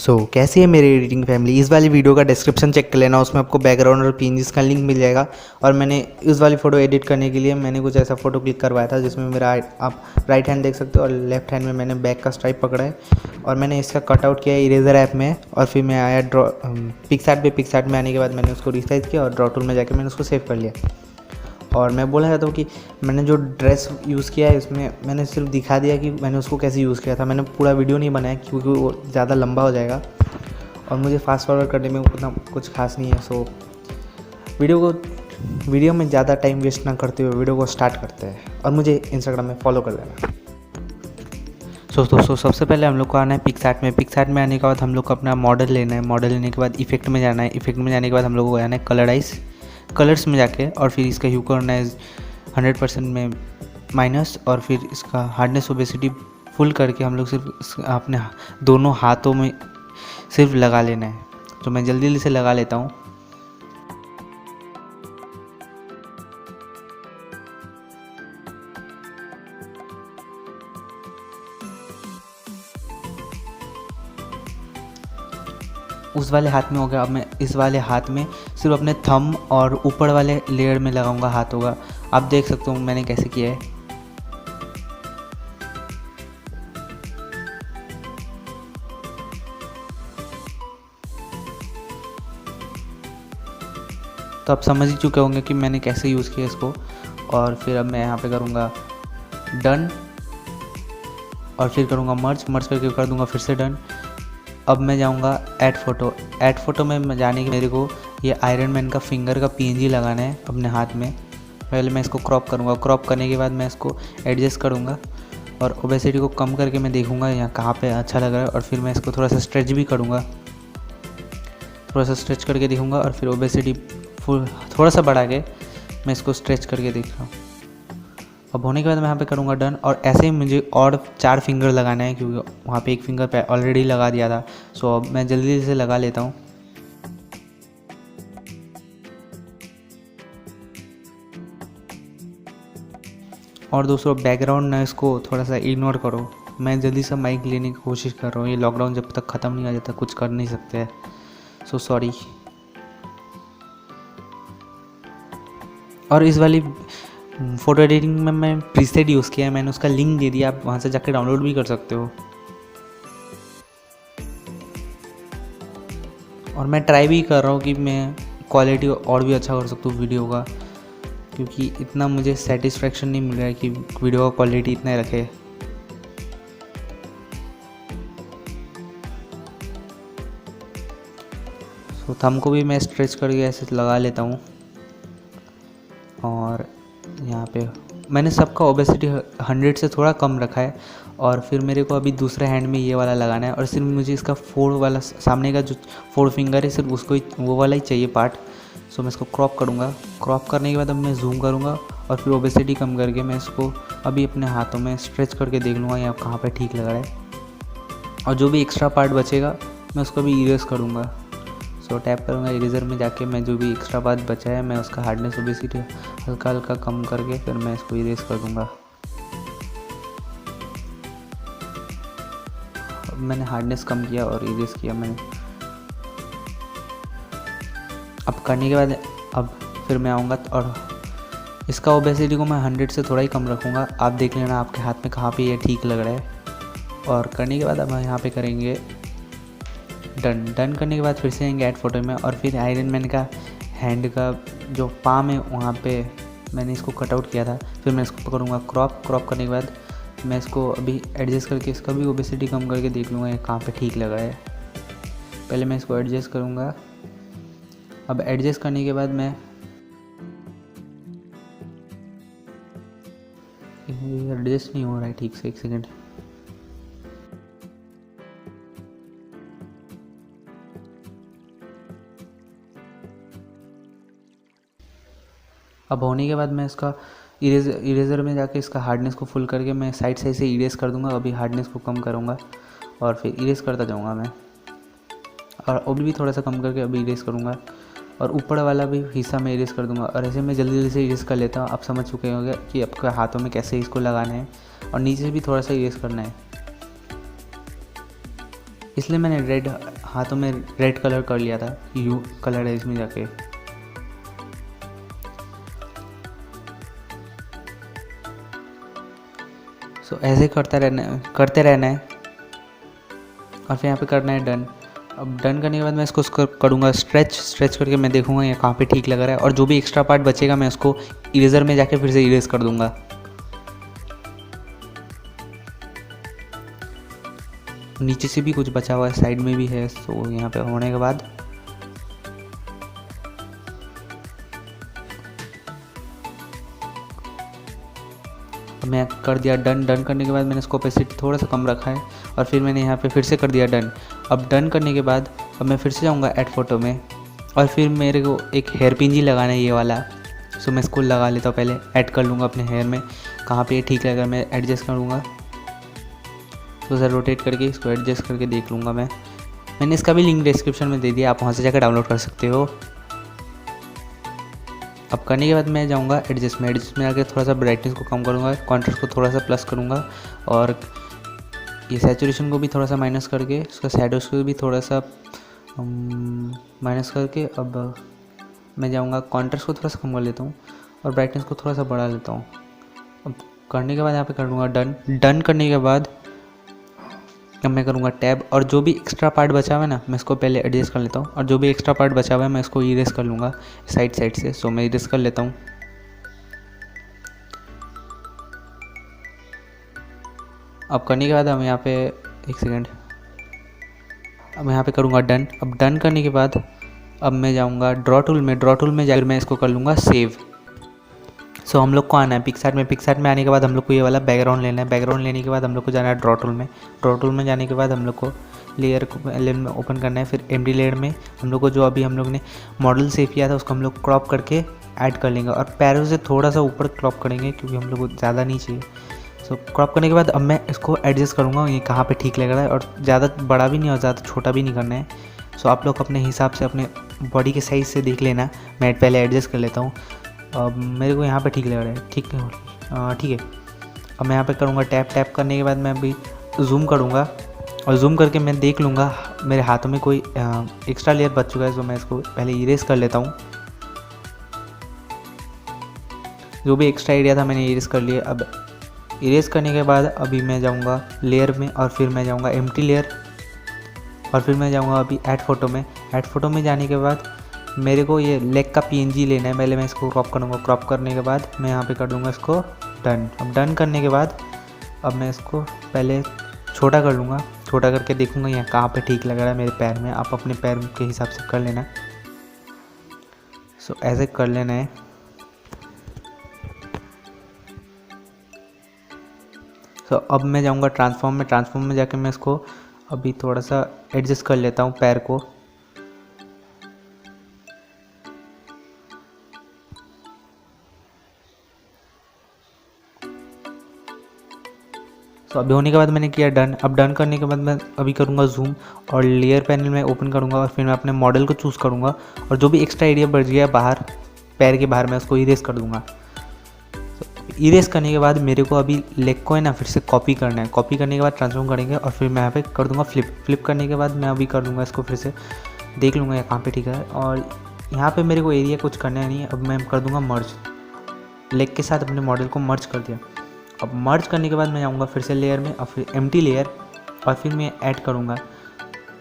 कैसी है मेरी एडिटिंग फैमिली। इस वाली वीडियो का डिस्क्रिप्शन चेक कर लेना, उसमें आपको बैकग्राउंड और पीएनजीस का लिंक मिल जाएगा। और मैंने इस वाली फ़ोटो एडिट करने के लिए मैंने कुछ ऐसा फ़ोटो क्लिक करवाया था जिसमें मेरा आप राइट हैंड देख सकते हो और लेफ्ट हैंड में मैंने बैक का स्ट्राइप पकड़ा है। और मैंने इसका कटआउट किया है इरेजर ऐप में। और फिर मैं आया पिक्सआर्ट में आने के बाद मैंने उसको रिसाइज किया और ड्रॉ टूल में जाकर मैंने उसको सेव कर लिया। और मैं बोला चाहता हूँ कि मैंने जो ड्रेस यूज़ किया है इसमें मैंने सिर्फ दिखा दिया कि मैंने उसको कैसे यूज़ किया था। मैंने पूरा वीडियो नहीं बनाया क्योंकि वो ज़्यादा लंबा हो जाएगा और मुझे फास्ट फॉरवर्ड करने में उतना कुछ खास नहीं है। वीडियो में ज़्यादा टाइम वेस्ट ना करते हुए वीडियो को स्टार्ट करते हैं और मुझे इंस्टाग्राम में फॉलो कर लेना। दोस्तों सबसे पहले हम लोग को आना है पिक्सआर्ट में आने के बाद हम लोग को अपना मॉडल लेना है। मॉडल लेने के बाद इफेक्ट में जाना है। इफेक्ट में जाने के बाद हम लोग को आना है कलर्स में जाके और फिर इसका ह्यू करना है 100% में माइनस। और फिर इसका हार्डनेस ओबेसिटी फुल करके हम लोग सिर्फ अपने दोनों हाथों में सिर्फ लगा लेना है। तो मैं जल्दी से लगा लेता हूँ। उस वाले हाथ में हो गया। अब मैं इस वाले हाथ में सिर्फ अपने थंब और ऊपर वाले लेयर में लगाऊंगा हाथों का। आप देख सकते हो मैंने कैसे किया है। तो आप समझ ही चुके होंगे कि मैंने कैसे यूज़ किया इसको। और फिर अब मैं यहाँ पे करूँगा डन और फिर करूँगा मर्ज करके कर दूँगा फिर से डन। अब मैं जाऊँगा ऐड फोटो में जाने के मेरे को ये आयरन मैन का फिंगर का पीएनजी लगाना है अपने हाथ में। पहले मैं इसको क्रॉप करूँगा। क्रॉप करने के बाद मैं इसको एडजस्ट करूँगा और ओबेसिटी को कम करके मैं देखूँगा यहाँ कहाँ पे अच्छा लग रहा है। और फिर मैं इसको थोड़ा सा स्ट्रेच भी करूँगा, थोड़ा सा स्ट्रेच करके देखूँगा। और फिर ओबेसिटी फुल थोड़ा सा बढ़ा के मैं इसको स्ट्रेच करके देख रहा हूँ। अब होने के बाद मैं यहाँ पे करूँगा डन। और ऐसे ही मुझे और 4 फिंगर लगाना है क्योंकि वहाँ पे एक फिंगर पे ऑलरेडी लगा दिया था। सो अब मैं जल्दी से लगा लेता हूँ। और दोस्तों बैकग्राउंड नॉइस को थोड़ा सा इग्नोर करो। मैं जल्दी से माइक लेने की कोशिश कर रहा हूँ। ये लॉकडाउन जब तक ख़त्म नहीं आ जाता कुछ कर नहीं सकते हैं। So sorry. और इस वाली फ़ोटो एडिटिंग में मैं प्रीसेट यूज़ किया है। मैंने उसका लिंक दे दिया, आप वहाँ से जाकर डाउनलोड भी कर सकते हो। और मैं ट्राई भी कर रहा हूँ कि मैं क्वालिटी और भी अच्छा कर सकता हूँ वीडियो का, क्योंकि इतना मुझे सेटिस्फेक्शन नहीं मिल रहा है कि वीडियो का क्वालिटी इतना रखे। सो थंब को भी मैं स्ट्रेच करके ऐसे लगा लेता हूँ। और यहाँ पे मैंने सबका ओबेसिटी 100 से थोड़ा कम रखा है। और फिर मेरे को अभी दूसरे हैंड में ये वाला लगाना है और सिर्फ मुझे इसका 4 वाला सामने का जो 4 फिंगर है सिर्फ उसको ही वो वाला ही चाहिए पार्ट। सो मैं इसको क्रॉप करूँगा। क्रॉप करने के बाद अब मैं जूम करूँगा और फिर ओबेसिटी कम करके मैं इसको अभी अपने हाथों में स्ट्रेच करके देख लूँगा यहाँ कहाँ पर ठीक लग रहा है। और जो भी एक्स्ट्रा पार्ट बचेगा मैं उसको भी इरेज करूँगा। सो टैप करूँगा इरेजर में जाके मैं जो भी एक्स्ट्रा बात बचा है मैं उसका हार्डनेस ओबेसिटी हल्का हल्का कम करके फिर मैं इसको इरेज कर दूँगा। अब मैंने हार्डनेस कम किया और इरेज किया मैंने। अब करने के बाद अब फिर मैं आऊँगा और इसका ओबेसिटी को मैं 100 से थोड़ा ही कम रखूँगा। आप देख लेना आपके हाथ में कहाँ पे ये ठीक लग रहा है। और करने के बाद अब हम यहाँ पे करेंगे डन करने के बाद फिर से आएंगे ऐड फोटो में। और फिर आयरन मैन का हैंड का जो पाम है वहाँ पे मैंने इसको कटआउट किया था। फिर मैं इसको करूँगा क्रॉप करने के बाद मैं इसको अभी एडजस्ट करके इसका भी ओबेसिटी कम करके देख लूँगा ये कहाँ पे ठीक लगा है। पहले मैं इसको एडजस्ट करूँगा। अब एडजस्ट करने के बाद मैं एडजस्ट नहीं हो रहा है ठीक से, 1 सेकेंड। अब होने के बाद मैं इसका इरेजर में जाके इसका हार्डनेस को फुल करके मैं साइड से इसे इरेज कर दूंगा। अभी हार्डनेस को कम करूंगा और फिर इरेज करता जाऊंगा मैं। और अभी भी थोड़ा सा कम करके अभी इरेज करूंगा और ऊपर वाला भी हिस्सा में इरेज कर दूंगा। और ऐसे मैं जल्दी से इरेज कर लेता हूँ। आप समझ चुके होंगे कि आपके हाथों में कैसे इसको लगाना है। और नीचे से भी थोड़ा सा इरेज करना है। इसलिए मैंने रेड हाथों में रेड कलर कर लिया था, यू कलर है इसमें जाके। सो ऐसे करते रहना है और फिर यहाँ पे करना है डन। अब डन करने के बाद मैं इसको करूँगा स्ट्रेच करके मैं देखूँगा ये कहाँ पे ठीक लग रहा है, और जो भी एक्स्ट्रा पार्ट बचेगा मैं उसको इरेजर में जाके फिर से इरेज कर दूँगा। नीचे से भी कुछ बचा हुआ है, साइड में भी है। सो यहाँ पे होने के बाद मैं कर दिया डन। डन करने के बाद मैंने इसको ओपेसिटी थोड़ा सा कम रखा है और फिर मैंने यहाँ पे फिर से कर दिया डन। अब डन करने के बाद अब मैं फिर से जाऊँगा ऐड फोटो में और फिर मेरे को एक हेयर पिन ही लगाना है ये वाला। सो मैं इसको लगा लेता हूँ, पहले ऐड कर लूँगा अपने हेयर में, कहाँ पे ठीक लगेगा मैं एडजस्ट करूँगा। तो सर रोटेट करके इसको एडजस्ट करके देख लूँगा मैंने इसका भी लिंक डिस्क्रिप्शन में दे दिया, आप वहाँ से जाकर डाउनलोड कर सकते हो। अब करने के बाद मैं जाऊँगा एडजस्ट में आके थोड़ा सा ब्राइटनेस को कम करूँगा, कॉन्ट्रास्ट को थोड़ा सा प्लस करूँगा और ये सैचुरेशन को भी थोड़ा सा माइनस करके, इसका शैडोज को भी थोड़ा सा माइनस करके अब मैं जाऊँगा कॉन्ट्रास्ट को थोड़ा सा कम कर लेता हूँ और ब्राइटनेस को थोड़ा सा बढ़ा लेता हूँ। अब करने के बाद यहाँ पे करूँगा डन। डन करने के बाद अब मैं करूँगा टैब और जो भी एक्स्ट्रा पार्ट बचा हुआ है ना मैं इसको पहले एडजस्ट कर लेता हूँ और जो भी एक्स्ट्रा पार्ट बचा हुआ है मैं इसको इरेज कर लूँगा साइड से। सो मैं इरेज कर लेता हूँ। अब करने के बाद हम यहाँ पे एक सेकेंड, अब मैं यहाँ पे करूँगा डन। अब डन करने के बाद अब मैं जाऊँगा ड्रॉ टूल में जाकर मैं इसको कर लूँगा सेव। सो हम लोग को आना है पिक्सार्ट में आने के बाद हम लोग को ये वाला बैकग्राउंड लेना है। बैकग्राउंड लेने के बाद हम लोग को जाना है ड्रॉ टूल में जाने के बाद हम लोग को लेयर में ओपन करना है। फिर एमडी लेयर में हम लोग को जो अभी हम लोग ने मॉडल सेव किया था उसको हम लोग क्रॉप करके ऐड कर लेंगे और पैरों से थोड़ा सा ऊपर क्रॉप करेंगे क्योंकि हम लोग को ज़्यादा नहीं चाहिए। सो क्रॉप करने के बाद अब मैं इसको एडजस्ट करूँगा ये कहाँ पर ठीक लग रहा है, और ज़्यादा बड़ा भी नहीं और ज़्यादा छोटा भी नहीं करना है। सो आप लोग अपने हिसाब से अपने बॉडी के साइज़ से देख लेना। मैं पहले एडजस्ट कर लेता हूँ। अब मेरे को यहाँ पे ठीक लग रहा है, ठीक है। अब मैं यहाँ पे करूँगा टैप करने के बाद मैं अभी जूम करूँगा और जूम करके मैं देख लूँगा मेरे हाथों में कोई एक्स्ट्रा लेयर बच चुका है। तो मैं इसको पहले इरेज कर लेता हूँ। जो भी एक्स्ट्रा एरिया था मैंने इरेज कर लिया। अब इरेज करने के बाद अभी मैं जाऊँगा लेयर में और फिर मैं जाऊँगा एम्प्टी लेयर और फिर मैं जाऊँगा अभी ऐड फोटो में जाने के बाद मेरे को ये लेग का पीएनजी लेना है। पहले मैं इसको क्रॉप करूँगा, क्रॉप करने के बाद मैं यहाँ पे कर दूँगा इसको डन। अब डन करने के बाद अब मैं इसको पहले छोटा कर लूँगा, छोटा करके देखूँगा यहाँ कहाँ पे ठीक लग रहा है मेरे पैर में। आप अपने पैर के हिसाब से कर लेना। सो ऐसे कर लेना है। सो अब मैं जाऊँगा ट्रांसफॉर्म में जाके मैं इसको अभी थोड़ा सा एडजस्ट कर लेता हूँ पैर को। तो अभी होने के बाद मैंने किया डन। अब डन करने के बाद मैं अभी करूँगा जूम और लेयर पैनल में ओपन करूँगा और फिर मैं अपने मॉडल को चूज़ करूँगा और जो भी एक्स्ट्रा एरिया बच गया बाहर पैर के बाहर मैं उसको इरेज कर दूँगा। इरेज करने के बाद मेरे को अभी लेग को है ना फिर से कॉपी करना है। कॉपी करने के बाद ट्रांसफॉर्म करेंगे और फिर मैं यहाँ पे कर दूँगा फ्लिप करने के बाद मैं अभी कर दूँगा इसको फिर से देख लूँगा यहाँ कहाँ पे ठीक है। और यहाँ पे मेरे को एरिया कुछ करना नहीं है। अब मैं कर दूँगा मर्ज, लेग के साथ अपने मॉडल को मर्ज कर दिया। अब मर्ज करने के बाद मैं जाऊँगा फिर से लेयर में और फिर एम्प्टी लेयर और फिर मैं ऐड करूँगा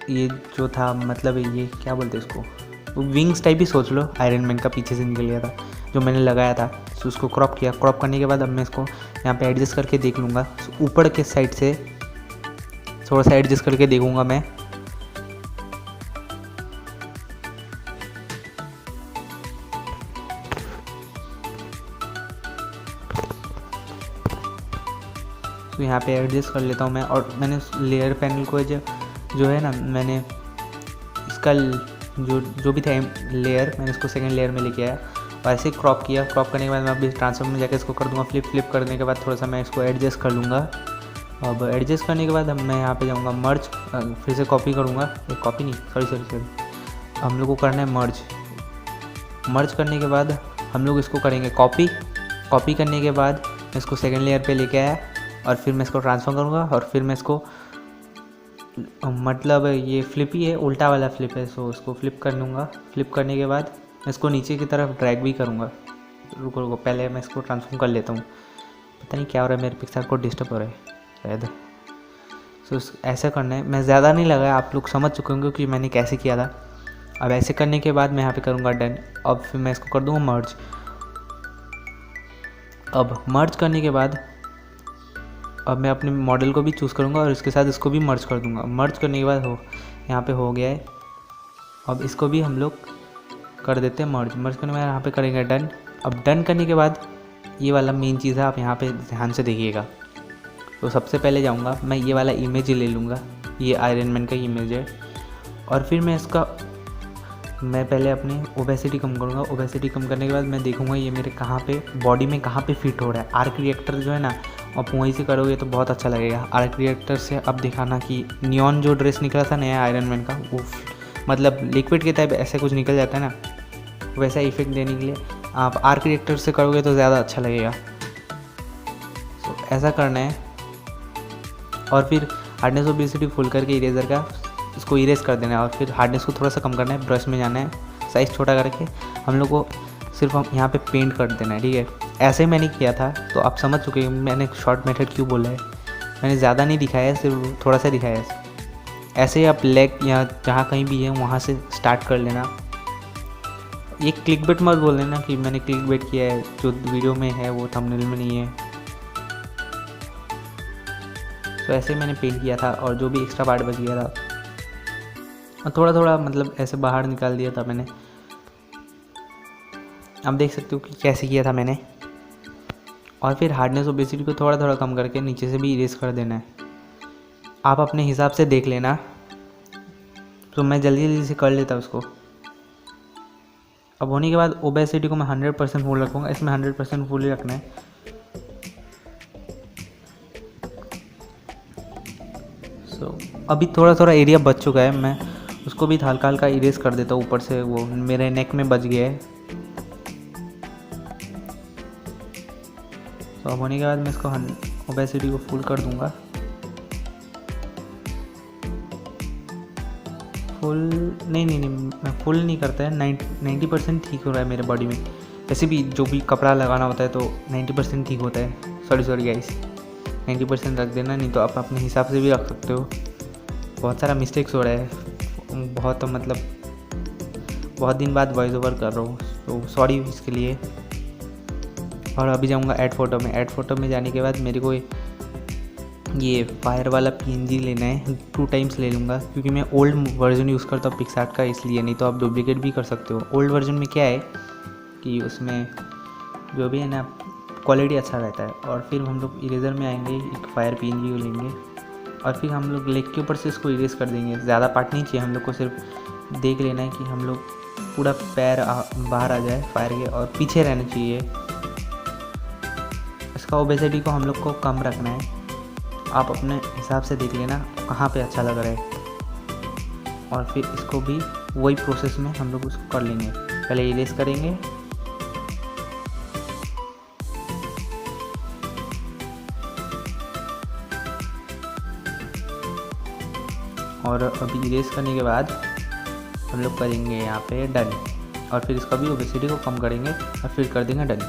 ये जो था, मतलब ये क्या बोलते हैं इसको, विंग्स टाइप ही सोच लो, आयरन मैन का पीछे से निकल गया था जो मैंने लगाया था। तो उसको क्रॉप किया। क्रॉप करने के बाद अब मैं इसको यहाँ पे एडजस्ट करके देख लूँगा। ऊपर के साइड से थोड़ा सा एडजस्ट करके देखूँगा मैं। तो यहाँ पे एडजस्ट कर लेता हूँ मैं। और मैंने लेयर पैनल को जो है ना मैंने इसका जो भी था लेयर मैंने इसको सेकंड लेयर में लेके आया और ऐसे क्रॉप किया। क्रॉप करने के बाद मैं अभी ट्रांसफॉर्म में जाकर इसको कर दूँगा फ्लिप करने के बाद थोड़ा सा मैं इसको एडजस्ट कर लूँगा। अब एडजस्ट करने के बाद मैं यहाँ पे जाऊँगा मर्ज, फिर से कॉपी करूँगा, कॉपी नहीं सॉरी हम लोग को करना है मर्ज करने के बाद हम लोग इसको करेंगे कॉपी करने के बाद मैं इसको सेकेंड लेयर पर लेके आया और फिर मैं इसको ट्रांसफर करूँगा और फिर मैं इसको मतलब ये फ्लिप ही है, उल्टा वाला फ्लिप है। सो उसको फ्लिप कर लूँगा। फ्लिप करने के बाद मैं इसको नीचे की तरफ ड्रैग भी करूँगा। रुको पहले मैं इसको ट्रांसफॉर्म कर लेता हूँ। पता नहीं क्या हो रहा है, मेरे पिक्चर को डिस्टर्ब हो रहा है शायद। सो ऐसा करना है। मैं ज़्यादा नहीं लगाया, आप लोग समझ चुके होंगे कि मैंने कैसे किया था। अब ऐसे करने के बाद मैं यहाँ पे करूँगा डन। अब फिर मैं इसको कर दूँगा मर्ज। अब मर्ज करने के बाद अब मैं अपने मॉडल को भी चूज़ करूँगा और इसके साथ इसको भी मर्ज कर दूँगा। मर्ज करने के बाद यहाँ पे हो गया है। अब इसको भी हम लोग कर देते हैं मर्ज। मर्ज करने के बाद यहाँ पे करेंगे डन। अब डन करने के बाद ये वाला मेन चीज़ है, आप यहाँ पे ध्यान से देखिएगा। तो सबसे पहले जाऊँगा मैं ये वाला इमेज ले लूँगा, ये आयरन मैन का इमेज है। और फिर मैं पहले अपनी ओबेसिटी कम करूँगा। ओबेसिटी कम करने के बाद मैं देखूँगा ये मेरे कहाँ पे बॉडी में कहाँ पे फिट हो रहा है। आर्क रिएक्टर जो है ना, आप वहीं से करोगे तो बहुत अच्छा लगेगा। आर्क रिएक्टर से अब दिखाना कि नियॉन जो ड्रेस निकला था नया आयरन मैन का, वो मतलब लिक्विड के टाइप ऐसे कुछ निकल जाता है ना, वैसा इफेक्ट देने के लिए आप आर्क रिएक्टर से करोगे तो ज़्यादा अच्छा लगेगा। तो ऐसा करना है। और फिर हार्डनेस ओबेसिटी फुल करके इरेजर का इसको इरेज कर देना है। और फिर हार्डनेस को थोड़ा सा कम करना है, ब्रश में जाना है, साइज़ छोटा करके हम लोग को सिर्फ हम यहाँ पे पेंट कर देना है। ठीक है, ऐसे ही मैंने किया था तो आप समझ चुके हैं मैंने शॉर्ट मेथड क्यों बोला है। मैंने ज़्यादा नहीं दिखाया है, सिर्फ थोड़ा सा दिखाया है। ऐसे ही आप लेग या जहाँ कहीं भी है वहाँ से स्टार्ट कर लेना। ये क्लिक बेट मत बोल देना कि मैंने क्लिक बेट किया है, जो वीडियो में है वो थंबनेल में नहीं है। तो ऐसे ही मैंने पेंट किया था और जो भी एक्स्ट्रा पार्ट बच गया था और थोड़ा थोड़ा मतलब ऐसे बाहर निकाल दिया था मैंने। आप देख सकते हो कि कैसे किया था मैंने। और फिर हार्डनेस ओबेसिटी को थोड़ा थोड़ा कम करके नीचे से भी इरेज कर देना है। आप अपने हिसाब से देख लेना। तो मैं जल्दी जल्दी से कर लेता उसको। अब होने के बाद ओबेसिटी को मैं 100% फुल रखूँगा। इसमें 100% फुल ही रखना है। सो अभी थोड़ा थोड़ा एरिया बच चुका है, मैं उसको भी हल्का हल्का इरेज कर देता हूँ ऊपर से। वो मेरे नेक में बच गया है। तो अब होने के बाद मैं इसको ओबेसिटी को फुल कर दूंगा। फुल नहीं, मैं फुल नहीं करता है। 90% ठीक हो रहा है मेरे बॉडी में। वैसे भी जो भी कपड़ा लगाना होता है तो 90% ठीक होता है। सॉरी गाइस, 90% रख देना, नहीं तो आप अपने हिसाब से भी रख सकते हो। बहुत सारा मिस्टेक्स हो रहा है, बहुत दिन बाद वॉइस ओवर कर रहा हूँ, तो सॉरी इसके लिए। और अभी जाऊँगा ऐड फोटो में। ऐड फोटो में जाने के बाद मेरे को ये फायर वाला PNG लेना है। 2 टाइम्स ले लूँगा क्योंकि मैं ओल्ड वर्जन यूज़ करता हूँ पिक्सआर्ट का, इसलिए। नहीं तो आप डुप्लीकेट भी कर सकते हो। ओल्ड वर्जन में क्या है कि उसमें जो भी है ना क्वालिटी अच्छा रहता है। और फिर हम लोग इरेजर में आएंगे, एक फायर PNG को लेंगे और फिर हम लोग लेग के ऊपर से इसको इरेज कर देंगे। ज़्यादा पार्ट नहीं चाहिए हम लोग को, सिर्फ देख लेना है कि हम लोग पूरा पैर बाहर आ जाए फायर के और पीछे रहना चाहिए। इसका ओबेसिटी को हम लोग को कम रखना है। आप अपने हिसाब से देख लेना कहाँ पे अच्छा लग रहा है। और फिर इसको भी वही प्रोसेस में हम लोग उसको कर लेंगे। पहले इरेज करेंगे और अभी इरेज करने के बाद हम लोग करेंगे यहाँ पे डन। और फिर इसका भी ओबेसिटी को कम करेंगे और फिर कर देंगे डन।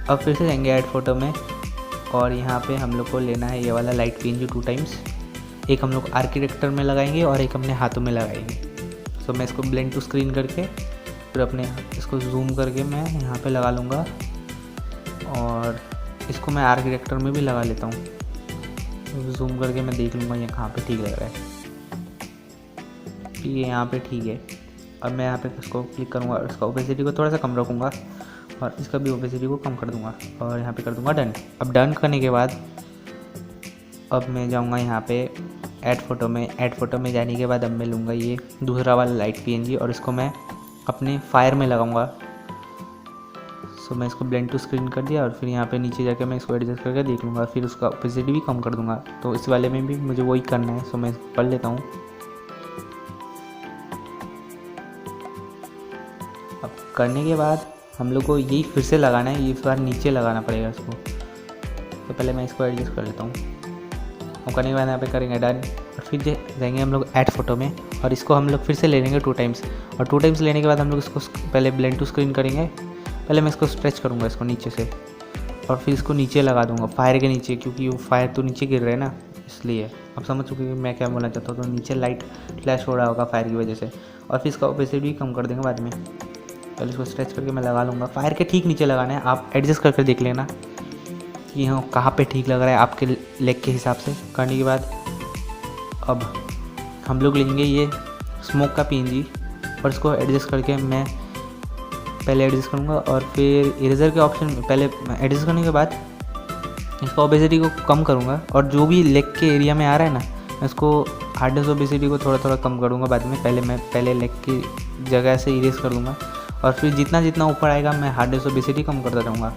अब फिर से जाएंगे ऐड फोटो में और यहाँ पे हम लोग को लेना है ये वाला लाइट PNG 2 टाइम्स। एक हम लोग आर्किटेक्चर में लगाएंगे और एक अपने हाथों में लगाएंगे। तो मैं इसको ब्लेंड टू स्क्रीन करके फिर अपने इसको जूम करके मैं यहाँ पे लगा लूँगा और इसको मैं आर्किटेक्चर में भी लगा लेता हूँ। जूम करके मैं देख लूँगा ये कहाँ पे ठीक लग रहा है। ठीक है, यहाँ पे ठीक है। अब मैं यहाँ पे इसको क्लिक करूँगा और इसका ओपेसिटी को थोड़ा सा कम रखूँगा और इसका भी ओपेसिटी को कम कर दूँगा और यहाँ पे कर दूँगा डन। अब डन करने के बाद अब मैं जाऊँगा यहाँ पे ऐड फोटो में। ऐड फोटो में जाने के बाद अब मैं लूँगा ये दूसरा वाला लाइट PNG और इसको मैं अपने फायर में लगाऊँगा। सो मैं इसको ब्लेंड टू स्क्रीन कर दिया और फिर यहाँ पे नीचे जाके मैं इसको एडजस्ट करके देख लूँगा, फिर उसका ओपेसिटी भी कम कर दूँगा। तो इस वाले में भी मुझे वही करना है। सो मैं कर लेता हूँ। अब करने के बाद हम लोग को यही फिर से लगाना है, ये इस बार नीचे लगाना पड़ेगा इसको। तो पहले मैं इसको एडजस्ट कर लेता हूँ। अब करने के बाद यहाँ पे करेंगे डन, और फिर जाएंगे हम लोग ऐड फोटो में, और इसको हम लोग फिर से ले लेंगे 2 टाइम्स, और 2 टाइम्स लेने के बाद हम लोग इसको पहले ब्लेंड टू स्क्रीन करेंगे। पहले मैं इसको स्ट्रेच करूँगा इसको नीचे से, और फिर इसको नीचे लगा दूँगा फायर के नीचे, क्योंकि वो फायर तो नीचे गिर रहा है ना, इसलिए अब समझ चुके हैं मैं क्या बोलना चाहता हूँ। तो नीचे लाइट फ्लैश हो रहा होगा फायर की वजह से, और फिर इसका ओपेसिटी कम कर देंगे बाद में। पहले इसको स्ट्रेच करके मैं लगा लूँगा, फायर के ठीक नीचे लगाना है, आप एडजस्ट करके देख लेना कि हाँ कहाँ पे ठीक लग रहा है आपके लेग के हिसाब से। करने के बाद अब हम लोग लेंगे ये स्मोक का PNG, और इसको एडजस्ट करके मैं पहले एडजस्ट करूँगा, और फिर इरेजर के ऑप्शन में पहले एडजस्ट करने के बाद इसका ओपेसिटी को कम करूँगा, और जो भी लेग के एरिया में आ रहा है ना, मैं इसको हार्डनेस ओपेसिटी को थोड़ा थोड़ा कम करूँगा बाद में। पहले लेग की जगह से इरेज कर दूँगा, और फिर जितना जितना ऊपर आएगा मैं हार्डनेस ओपेसिटी कम करता रहूँगा।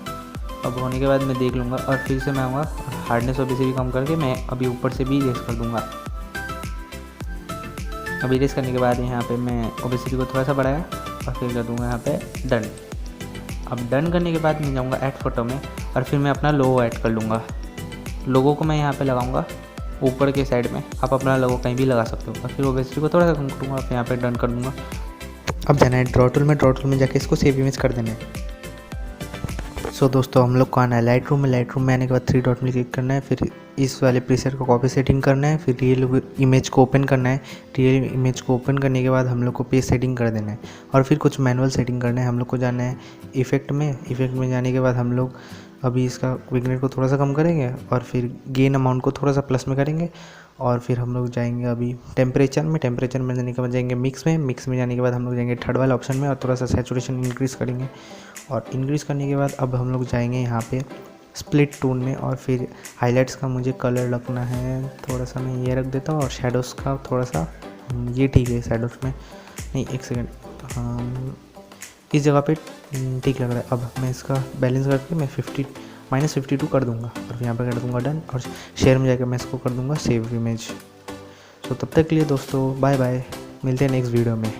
अब होने के बाद मैं देख लूँगा, और फिर से मैं आऊँगा हार्डनेस ओपेसिटी कम करके मैं अभी ऊपर से भी इरेज कर दूँगा। अब इरेज करने के बाद यहाँ पे मैं ओपेसिटी को थोड़ा सा बढ़ाया, और फिर कर दूँगा यहाँ पे डन। अब डन करने के बाद मैं जाऊँगा ऐड फोटो में, और फिर मैं अपना लोगो ऐड कर लूँगा। लोगो को मैं यहाँ पे लगाऊँगा ऊपर के साइड में, आप अपना लोगो कहीं भी लगा सकते हो, और फिर ओपेसिटी को थोड़ा सा कम करूँगा, फिर यहाँ पे डन कर दूँगा। अब जाना है ड्रॉ टूल में जाके इसको सेव इमेज कर देना है। सो दोस्तों हम लोग को आना है लाइट रूम में आने के बाद 3 डॉट में क्लिक करना है, फिर इस वाले प्रीसेट को कॉपी सेटिंग करना है, फिर रियल इमेज को ओपन करना है। रियल इमेज को ओपन करने के बाद हम लोग को पेज सेटिंग कर देना है, और फिर कुछ मैनुअल सेटिंग करना है। हम लोग को जाना है इफेक्ट में जाने के बाद हम लोग अभी इसका विग्नेट को थोड़ा सा कम करेंगे, और फिर गेन अमाउंट को थोड़ा सा प्लस में करेंगे, और फिर हम लोग जाएंगे अभी टेम्परेचर में जाने के बाद जाएंगे मिक्स में जाने के बाद हम लोग जाएंगे थर्ड वाले ऑप्शन में, और थोड़ा सा सैचुरेशन इंक्रीज़ करेंगे, और इंक्रीज़ करने के बाद अब हम लोग जाएंगे यहाँ पे स्प्लिट टोन में, और फिर हाइलाइट्स का मुझे कलर रखना है थोड़ा सा, मैं ये रख देता हूँ, और शेडोज़ का थोड़ा सा ये ठीक है, शेडोज़ में नहीं, एक सेकेंड, इस जगह पे ठीक लग रहा है। अब मैं इसका बैलेंस करके मैं -52 कर दूंगा, और यहाँ पे कर दूंगा डन, और शेयर में जाकर मैं इसको कर दूंगा सेव इमेज। सो तब तक के लिए दोस्तों बाय बाय, मिलते हैं नेक्स्ट वीडियो में।